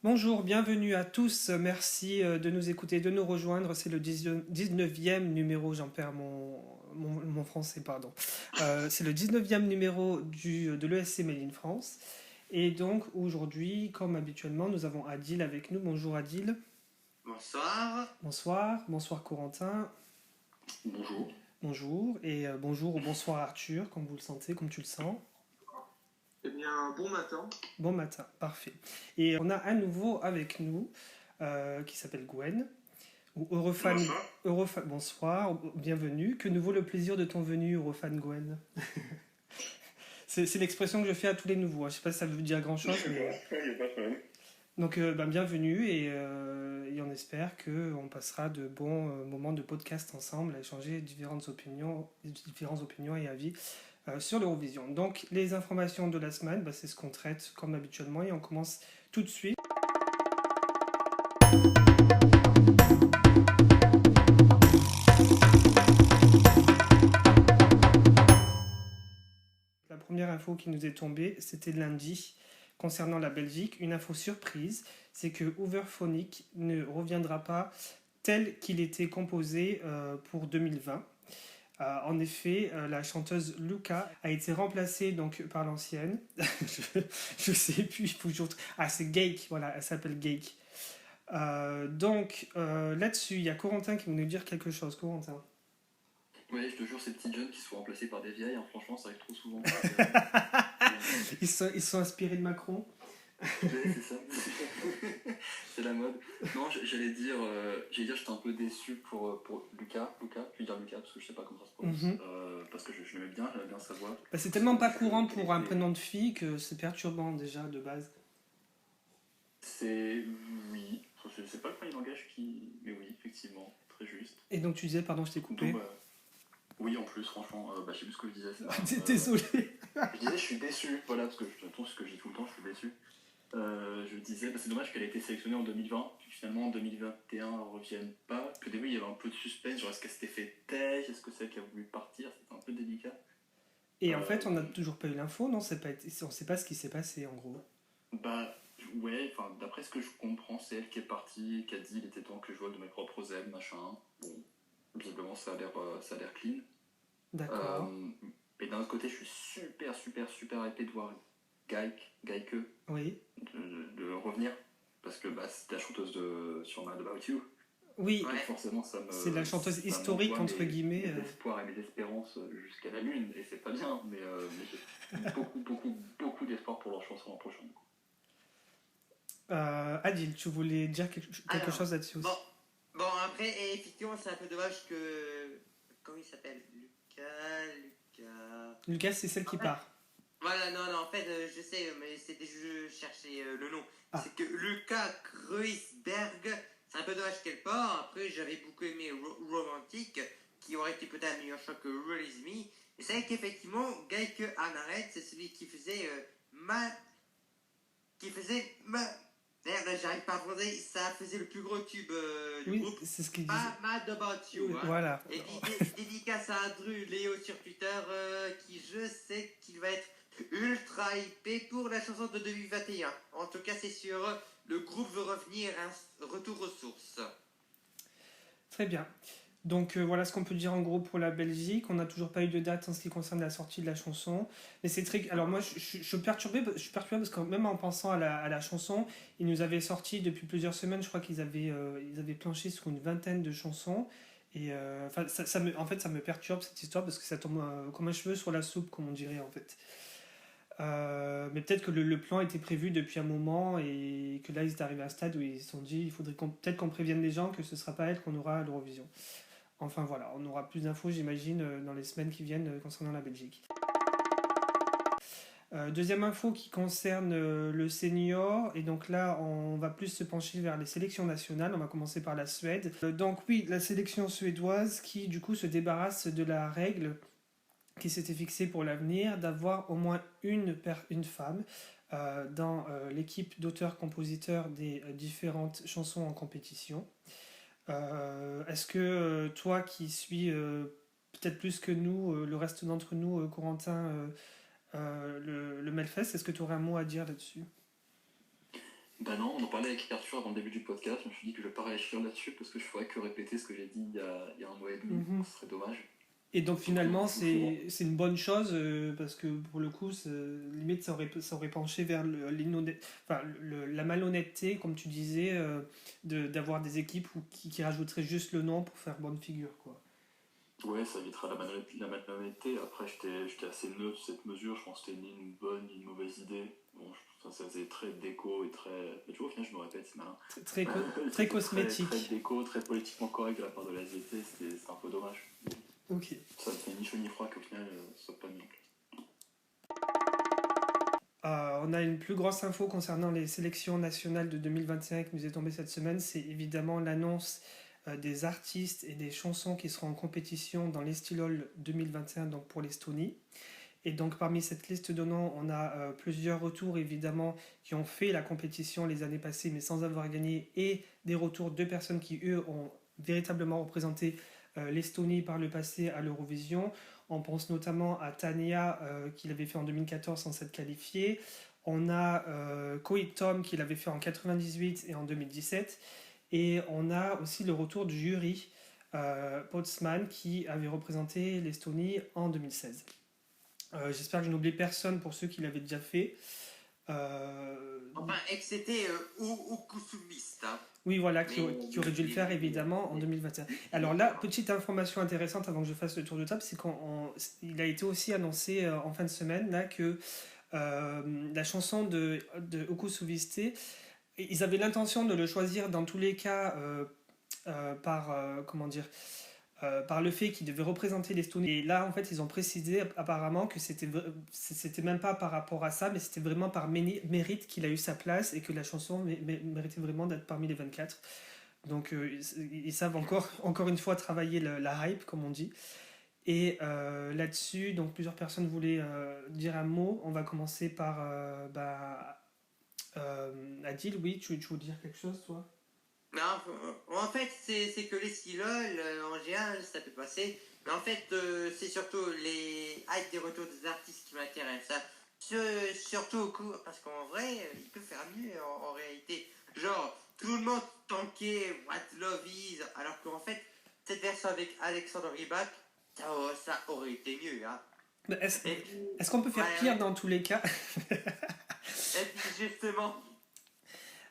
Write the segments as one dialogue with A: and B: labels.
A: Bonjour, bienvenue à tous. Merci de nous écouter, de nous rejoindre. C'est le 19e numéro, j'en perds mon français, pardon. C'est le 19e numéro de l'ESC Made in France. Et donc aujourd'hui, comme habituellement, nous avons Adil avec nous. Bonjour Adil.
B: Bonsoir.
A: Bonsoir Corentin.
B: Bonjour.
A: Bonjour. Et bonjour ou bonsoir Arthur, comme vous le sentez, comme tu le sens.
B: Eh bien, bon matin.
A: Bon matin, parfait. Et on a à nouveau avec nous, qui s'appelle Gwen, ou Eurofan. Bonsoir, bienvenue. Que nous vaut le plaisir de ton venue, Eurofan Gwen. C'est l'expression que je fais à tous les nouveaux. Je ne sais pas si ça veut dire grand-chose.
B: Il n'y a pas de problème.
A: Donc, bienvenue et on espère qu'on passera de bons moments de podcast ensemble à échanger différentes opinions et avis sur l'Eurovision. Donc, les informations de la semaine, c'est ce qu'on traite comme habituellement et on commence tout de suite. La première info qui nous est tombée, c'était lundi. Concernant la Belgique, une info surprise, c'est que Hooverphonic ne reviendra pas tel qu'il était composé pour 2020. En effet, la chanteuse Luca a été remplacée donc, par l'ancienne. je sais plus, il faut toujours... Ah, c'est Geik, voilà, elle s'appelle Geik. Là-dessus, il y a Corentin qui va nous dire quelque chose. Corentin.
C: Ouais, je te jure, ces petits jeunes qui se font remplacer par des vieilles, hein, franchement, ça arrive trop souvent.
A: Ils sont inspirés de Macron.
C: Ouais, c'est ça. C'est la mode. Non, j'allais dire, j'étais un peu déçu pour Luca. Je vais dire Luca parce que je sais pas comment ça se prononce. Parce que je l'aimais bien sa voix.
A: C'est tellement pas courant pour un prénom de fille que c'est perturbant déjà de base.
C: Oui, c'est pas le premier langage qui. Mais oui, effectivement, très juste.
A: Et donc tu disais, pardon, je t'ai coupé.
C: Donc, oui, en plus, franchement, je sais plus ce que je disais.
A: Désolé.
C: Je disais, je suis déçu, voilà, parce que ce que je dis tout le temps, je suis déçu. Je disais, c'est dommage qu'elle ait été sélectionnée en 2020, puis finalement en 2021 elle ne revienne pas. Qu'au début il y avait un peu de suspense, genre est-ce qu'elle s'était fait têche, est-ce que c'est elle qui a voulu partir, c'était un peu délicat.
A: Et en fait, on n'a toujours pas eu l'info, non? On ne sait pas ce qui s'est passé en gros.
C: Ouais, d'après ce que je comprends, c'est elle qui est partie, qui a dit il était temps que je vole de mes propres ailes, machin. Bon, visiblement ça a l'air clean.
A: D'accord.
C: Et d'un autre côté, je suis super hypé de voir Geike
A: oui.
C: de revenir, parce que c'était la chanteuse sur Mad About You.
A: Oui,
C: ouais. Forcément,
A: c'est la chanteuse historique, entre guillemets.
C: Mes espoirs et mes espérances jusqu'à la lune, et c'est pas bien, mais j'ai beaucoup d'espoir pour leur chanson l'an prochain.
A: Adil, tu voulais dire quelque chose là-dessus aussi?
B: Bon, après, effectivement, c'est un peu dommage que... Comment il s'appelle?
A: Lucas, c'est celle qui part.
B: Voilà, non, en fait, je sais, mais je cherchais le nom. Ah. C'est que Luca Kreuzberg, c'est un peu dommage qu'elle part. Après, j'avais beaucoup aimé Romantic, qui aurait été peut-être un meilleur choix que Release Me. Et c'est vrai qu'effectivement, Geike Anaret, c'est celui qui faisait Merde, j'arrive pas à prononcer, ça faisait le plus gros tube du groupe.
A: C'est ce qu'il disait.
B: Mad About You. Hein.
A: Voilà.
B: Et dédicace à Andrew Léo sur Twitter, qui je sais qu'il va être ultra hypé pour la chanson de 2021. En tout cas, c'est sûr, le groupe veut revenir, retour aux sources.
A: Très bien. Donc voilà ce qu'on peut dire en gros pour la Belgique. On n'a toujours pas eu de date en ce qui concerne la sortie de la chanson. Mais c'est très... Alors moi je suis perturbé parce que même en pensant à la chanson, ils nous avaient sorti depuis plusieurs semaines, je crois qu'ils avaient planché sur une vingtaine de chansons. Et ça me perturbe cette histoire parce que ça tombe comme un cheveu sur la soupe, comme on dirait en fait. Mais peut-être que le plan était prévu depuis un moment et que là ils étaient arrivés à un stade où ils se sont dit il faudrait peut-être qu'on prévienne les gens que ce ne sera pas elle qu'on aura à l'Eurovision. Enfin voilà, on aura plus d'infos j'imagine dans les semaines qui viennent concernant la Belgique. Deuxième info qui concerne le senior, et donc là on va plus se pencher vers les sélections nationales, on va commencer par la Suède. Donc oui, la sélection suédoise qui du coup se débarrasse de la règle qui s'était fixée pour l'avenir d'avoir au moins une femme dans l'équipe d'auteurs-compositeurs des différentes chansons en compétition. Est-ce que toi qui suis peut-être plus que nous, le reste d'entre nous, Corentin, le Melfest, est-ce que tu aurais un mot à dire là-dessus?
C: Bah non, on en parlait avec Arthur avant le début du podcast, je me suis dit que je vais pas réagir là-dessus parce que je ferais que répéter ce que j'ai dit il y a un mois et demi,
A: Mhm.
C: ce serait dommage.
A: Et donc finalement,
C: Souvent.
A: c'est une bonne chose parce que pour le coup, limite, ça aurait penché vers enfin, la malhonnêteté, comme tu disais, d'avoir des équipes qui rajouteraient juste le nom pour faire bonne figure, quoi.
C: Ouais, ça évitera la malhonnêteté. Après, j'étais assez neutre sur cette mesure. Je pense que c'était ni une bonne ni une mauvaise idée. Bon, ça faisait très déco et très. Mais tu vois, au final, je me répète, c'est malin.
A: Très
C: Très
A: cosmétique.
C: déco, très politiquement correct de la part de la SVT. C'est un peu dommage.
A: Ok.
C: Ça ne fait ni chaud ni froid qu'au final, ça soit pas mis en place.
A: On a une plus grosse info concernant les sélections nationales de 2021 qui nous est tombée cette semaine. C'est évidemment l'annonce des artistes et des chansons qui seront en compétition dans l'Estilol 2021, donc pour l'Estonie. Et donc parmi cette liste de noms, on a plusieurs retours évidemment qui ont fait la compétition les années passées mais sans avoir gagné, et des retours de personnes qui eux ont véritablement représenté l'Estonie par le passé à l'Eurovision. On pense notamment à Tania qui l'avait fait en 2014 sans s'être qualifiée. On a Koit Tom qui l'avait fait en 98 et en 2017. Et on a aussi le retour du jury Potsman qui avait représenté l'Estonie en 2016. J'espère que je n'oublie personne pour ceux qui l'avaient déjà fait.
B: Enfin, et que c'était Okusumiste. Hein.
A: Oui, voilà, qui aurait dû le faire évidemment en 2021. Alors là, petite information intéressante avant que je fasse le tour de table, c'est qu'il a été aussi annoncé en fin de semaine là, que la chanson de Okusuviste, ils avaient l'intention de le choisir dans tous les cas comment dire, par le fait qu'il devait représenter l'Estonie. Et là, en fait, ils ont précisé apparemment que c'était même pas par rapport à ça, mais c'était vraiment par mérite qu'il a eu sa place et que la chanson méritait vraiment d'être parmi les 24. Donc, ils savent encore une fois travailler la hype, comme on dit. Et là-dessus, donc plusieurs personnes voulaient dire un mot. On va commencer par Adil. Oui, tu veux dire quelque chose, toi?
B: Non, en fait, c'est que les skills, en général, ça peut passer. Mais en fait, c'est surtout les hype des retours des artistes qui m'intéressent. Hein. Surtout au coup, parce qu'en vrai, il peut faire mieux en réalité. Genre, tout le monde tankait What Love Is, alors qu'en fait, cette version avec Alexandre Rybak, ça aurait été mieux. Hein.
A: Est-ce qu'on peut faire pire dans tous les cas?
B: Et puis justement,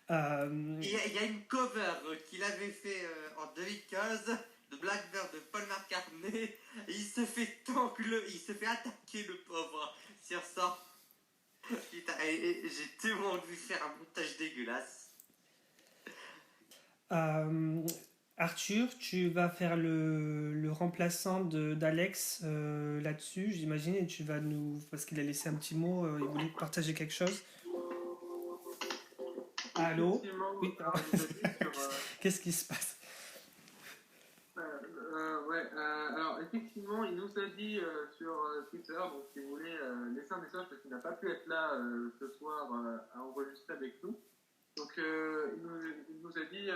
B: il y a une cover qu'il avait fait en 2015 de Blackbird de Paul McCartney. Et il se fait attaquer le pauvre sur ça. Putain, j'ai tellement envie de faire un montage dégueulasse.
A: Arthur, tu vas faire le remplaçant d'Alex là-dessus, j'imagine, et tu vas nous... Parce qu'il a laissé un petit mot, il voulait partager quelque chose. Allô? Oui. Qu'est-ce qui se passe?
D: Alors effectivement, il nous a dit sur Twitter, donc il voulait laisser un message parce qu'il n'a pas pu être là ce soir à enregistrer avec nous. Donc il nous a dit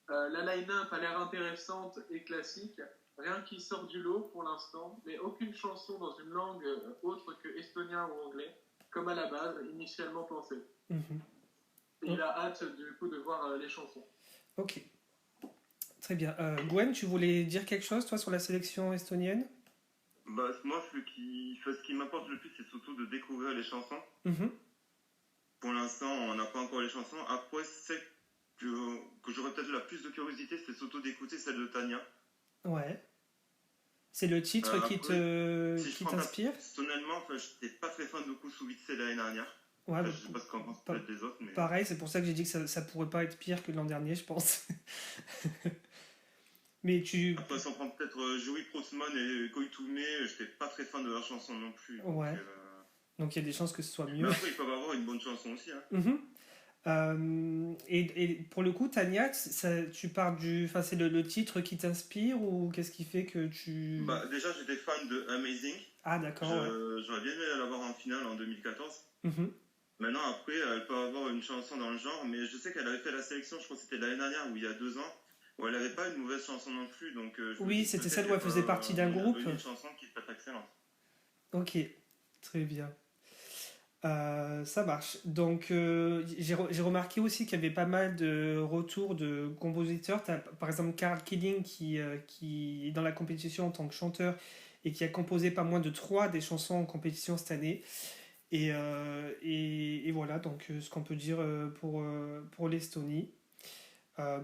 D: la line-up a l'air intéressante et classique, rien qui sort du lot pour l'instant, mais aucune chanson dans une langue autre que estonien ou anglais, comme à la base, initialement pensé. Et il a hâte du coup de voir les chansons.
A: Ok. Très bien. Gwen, tu voulais dire quelque chose, toi, sur la sélection estonienne?
E: Bah, moi, ce qui m'importe le plus, c'est surtout de découvrir les chansons. Pour l'instant, on n'a pas encore les chansons. Après, celle que j'aurais peut-être la plus de curiosité, c'est surtout d'écouter celle de Tania.
A: Ouais. C'est le titre qui t'inspire?
E: Personnellement, je n'étais pas très fan de Kusuvitse l'année dernière.
A: Ouais,
E: je sais pas ce qu'en pensent peut-être les autres. Mais...
A: Pareil, c'est pour ça que j'ai dit que ça pourrait pas être pire que l'an dernier, je pense. Mais
E: Après, si on prend peut-être Joey Protsman et Koitume, j'étais pas très fan de leur chanson non plus.
A: Ouais. Donc il y a des chances que ce soit mieux.
E: Mais après, ils peuvent avoir une bonne chanson aussi. Hein.
A: Et pour le coup, Tania, tu pars enfin, c'est le titre qui t'inspire ou qu'est-ce qui fait que tu...
E: Bah, déjà, j'étais fan de Amazing.
A: Ah, d'accord.
E: J'aurais bien aimé la voir en finale en 2014. Maintenant, après, elle peut avoir une chanson dans le genre, mais je sais qu'elle avait fait la sélection, je crois que c'était l'année dernière ou il y a 2 ans, Ouais, elle avait pas une mauvaise chanson non plus, donc...
A: oui, c'était celle où elle faisait partie d'un groupe.
E: Une chanson qui peut être excellente.
A: Ok, très bien. Ça marche. Donc, j'ai remarqué aussi qu'il y avait pas mal de retours de compositeurs. T'as, par exemple, Karl Killing qui est dans la compétition en tant que chanteur et qui a composé pas moins de 3 des chansons en compétition cette année. Et voilà, donc ce qu'on peut dire pour l'Estonie.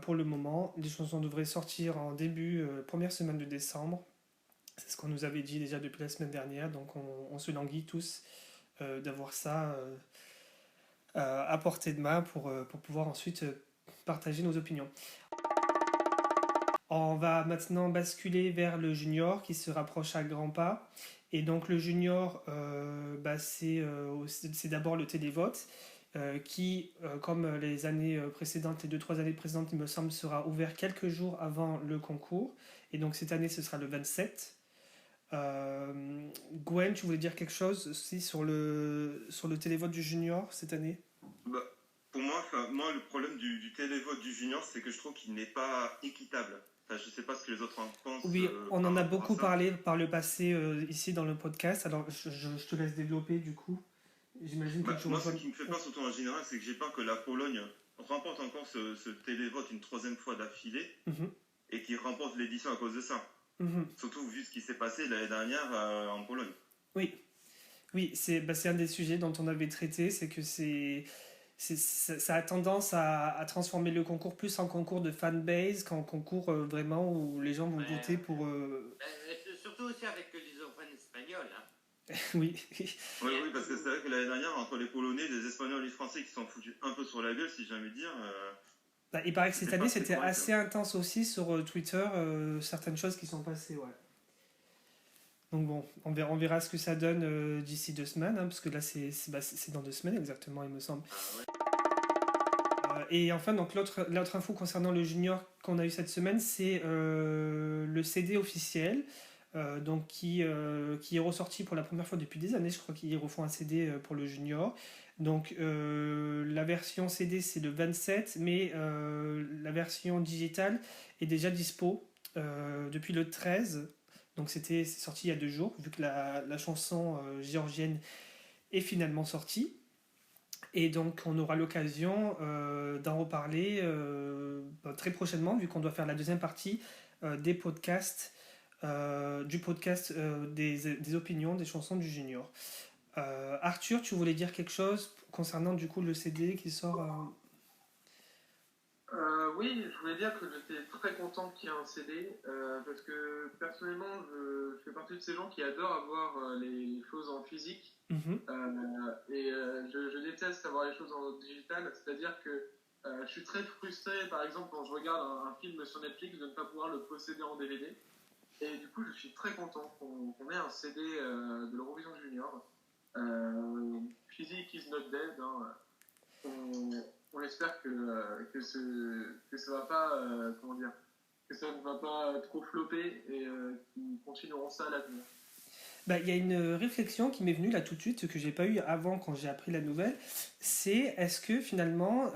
A: Pour le moment, les chansons devraient sortir en première semaine de décembre. C'est ce qu'on nous avait dit déjà depuis la semaine dernière, donc on se languit tous d'avoir ça à portée de main pour pouvoir ensuite partager nos opinions. On va maintenant basculer vers le junior qui se rapproche à grands pas. Et donc le junior, c'est d'abord le télévote qui, comme les années précédentes, les 2-3 années précédentes, il me semble, sera ouvert quelques jours avant le concours. Et donc cette année, ce sera le 27. Gwen, tu voulais dire quelque chose aussi sur le télévote du junior cette année?
E: Bah, pour moi, le problème du télévote du junior, c'est que je trouve qu'il n'est pas équitable. Enfin, je sais pas ce que les autres en pensent.
A: Oui, on en a beaucoup parlé par le passé ici dans le podcast. Alors, je te laisse développer du coup. J'imagine que tu
E: moi, ce qui me fait peur, surtout en général, c'est que j'ai peur que la Pologne remporte encore ce télévote une 3e fois d'affilée et qu'il remporte l'édition à cause de ça. Surtout vu ce qui s'est passé l'année dernière en Pologne.
A: Oui, c'est un des sujets dont on avait traité, c'est que ça a tendance à transformer le concours plus en concours de fanbase qu'en concours vraiment où les gens vont voter pour...
B: Surtout aussi avec les orphelins espagnols. Hein.
A: Oui,
E: parce que c'est vrai que l'année dernière, entre les Polonais, les Espagnols et les Français qui sont foutus un peu sur la gueule, si jamais dire...
A: il paraît que cette année, c'était assez intense aussi sur Twitter, certaines choses qui sont passées, ouais. Donc bon, on verra ce que ça donne d'ici 2 semaines, hein, parce que là, c'est dans 2 semaines exactement, il me semble. Et enfin, donc l'autre info concernant le junior qu'on a eu cette semaine, c'est le CD officiel, donc qui est ressorti pour la première fois depuis des années. Je crois qu'ils refont un CD pour le junior. Donc la version CD c'est le 27, mais la version digitale est déjà dispo depuis le 13. Donc c'est sorti il y a 2 jours, vu que la chanson géorgienne est finalement sortie. Et donc on aura l'occasion d'en reparler très prochainement, vu qu'on doit faire la deuxième partie des podcasts, du podcast des opinions des chansons du junior. Arthur, tu voulais dire quelque chose concernant du coup le CD qui sort
D: Oui, je voulais dire que j'étais très content qu'il y ait un CD, parce que personnellement, je fais partie de ces gens qui adorent avoir les choses en physique. Je déteste avoir les choses en digital, c'est-à-dire que je suis très frustré, par exemple, quand je regarde un film sur Netflix, de ne pas pouvoir le posséder en DVD. Et du coup, je suis très content qu'on ait un CD de l'Eurovision Junior. Physique is not dead. Hein. On espère que ça va pas, que ça ne va pas trop flopper et qu'ils continueront ça à l'avenir.
A: Il y a une réflexion qui m'est venue là tout de suite, que j'ai pas eu avant quand j'ai appris la nouvelle. C'est est-ce que finalement,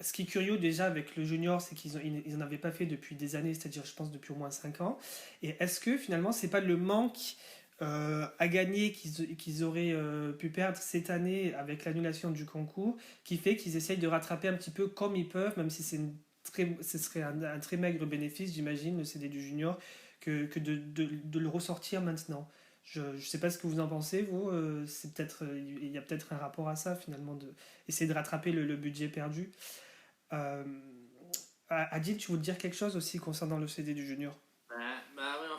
A: ce qui est curieux déjà avec le junior, c'est qu'ils n'en avaient pas fait depuis des années, c'est-à-dire je pense depuis au moins 5 ans. Et est-ce que finalement, c'est pas le manque à gagner qu'ils auraient pu perdre cette année avec l'annulation du concours qui fait qu'ils essayent de rattraper un petit peu comme ils peuvent, même si ce serait un très maigre bénéfice, j'imagine, le CD du junior, que de le ressortir maintenant. Je ne sais pas ce que vous en pensez, vous. Il y a peut-être un rapport à ça, finalement, essayer de rattraper le budget perdu. Adil, tu voulais dire quelque chose aussi concernant le CD du junior?
B: Oui, en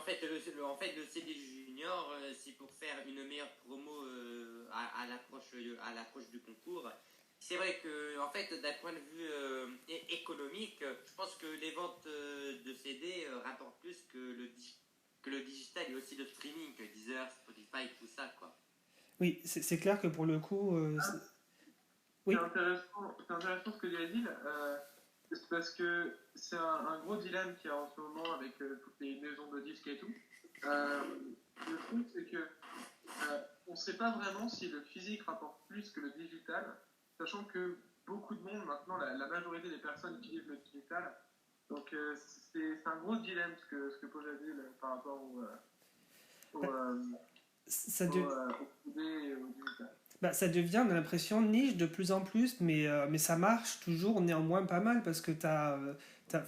B: fait, le CD du junior, c'est pour faire une meilleure promo à l'approche du concours. C'est vrai que, en fait, d'un point de vue économique, je pense que les ventes de CD rapportent plus que le digital et aussi le streaming, Deezer, Spotify, tout ça, quoi.
A: Oui, c'est clair que pour le coup...
D: Oui. C'est intéressant ce que dit Adil, c'est parce que c'est un gros dilemme qu'il y a en ce moment avec toutes les maisons de disques et tout. Le truc, c'est que on ne sait pas vraiment si le physique rapporte plus que le digital, sachant que beaucoup de monde, maintenant, la majorité des personnes utilisent le digital. Donc c'est un gros dilemme ce que pose Adil par rapport au CD et au digital.
A: Ça devient, on a l'impression, niche de plus en plus, mais ça marche toujours néanmoins pas mal parce que tu as,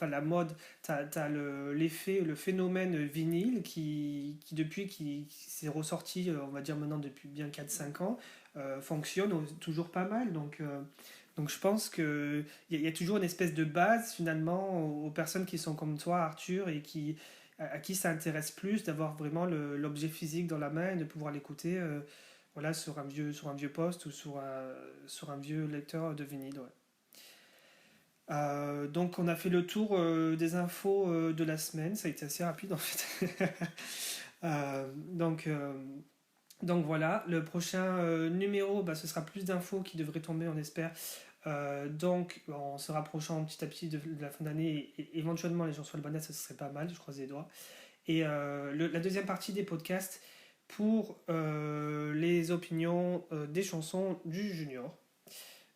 A: la mode, tu as l'effet, le phénomène vinyle depuis qui s'est ressorti, on va dire maintenant depuis bien 4-5 ans, fonctionne toujours pas mal. Donc je pense qu'il y a toujours une espèce de base finalement aux personnes qui sont comme toi, Arthur, et à qui ça intéresse plus d'avoir vraiment l'objet physique dans la main et de pouvoir l'écouter. Voilà, sur un vieux poste ou sur un vieux lecteur de vinyle. Ouais. Donc on a fait le tour des infos de la semaine, ça a été assez rapide en fait. Donc voilà, le prochain numéro, ce sera plus d'infos qui devraient tomber, on espère. Donc en se rapprochant petit à petit de la fin d'année, et éventuellement les gens sur le bonnet, ça serait pas mal, je croise les doigts. Et la deuxième partie des podcasts pour les opinions des chansons du junior.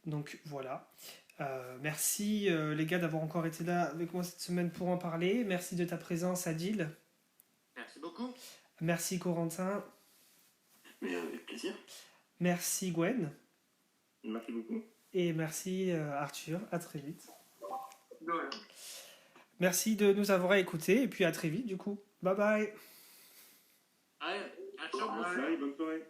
A: Donc voilà. Merci les gars d'avoir encore été là avec moi cette semaine pour en parler. Merci de ta présence, Adil.
B: Merci beaucoup.
A: Merci Corentin.
C: Mais avec plaisir.
A: Merci Gwen.
E: Merci beaucoup.
A: Et merci Arthur. À très vite.
D: De rien.
A: Merci de nous avoir écoutés et puis à très vite du coup. Bye bye.
B: Allez, à ciao.
E: Bonne soirée.